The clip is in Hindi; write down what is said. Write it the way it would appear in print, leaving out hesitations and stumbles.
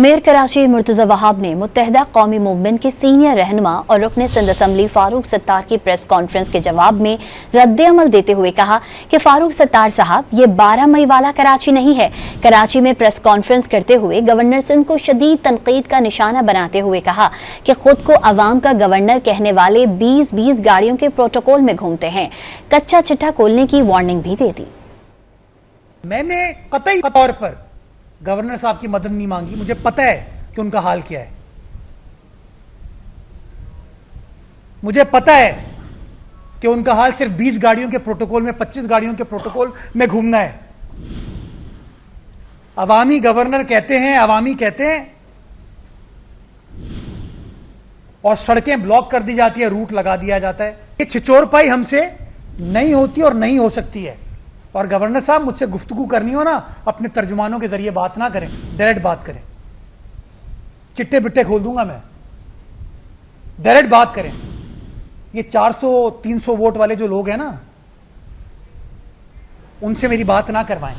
मेयर कराची मुर्तजा वहाब ने मुत्तहदा कौमी मूवमेंट के सीनियर रहनुमा और रुकन सिंध असम्बली फारूक सत्तार की प्रेस कॉन्फ्रेंस के जवाब में रद्द-ए-अमल देते हुए कहा कि फारूक सत्तार साहब ये 12 मई वाला कराची नहीं है। कराची में प्रेस कॉन्फ्रेंस करते हुए गवर्नर सिंध को शदीद तनकीद का निशाना बनाते हुए कहा कि खुद को अवाम का गवर्नर कहने वाले 20-20 गाड़ियों के प्रोटोकॉल में घूमते हैं। कच्चा चिट्ठा खोलने की वार्निंग भी दे दी। मैंने कतई तौर पर गवर्नर साहब की मदद नहीं मांगी। मुझे पता है कि उनका हाल क्या है। मुझे पता है कि उनका हाल सिर्फ 20 गाड़ियों के प्रोटोकॉल में, 25 गाड़ियों के प्रोटोकॉल में घूमना है। अवामी गवर्नर कहते हैं, अवामी कहते हैं, और सड़कें ब्लॉक कर दी जाती है, रूट लगा दिया जाता है। ये छिचोरपाई हमसे नहीं होती और नहीं हो सकती है। और गवर्नर साहब, मुझसे गुफ्तगू करनी हो ना, अपने तर्जुमानों के जरिए बात ना करें, डायरेक्ट बात करें। चिट्टे बिट्टे खोल दूंगा मैं, डायरेक्ट बात करें। ये 400-300 वोट वाले जो लोग हैं ना, उनसे मेरी बात ना करवाएं।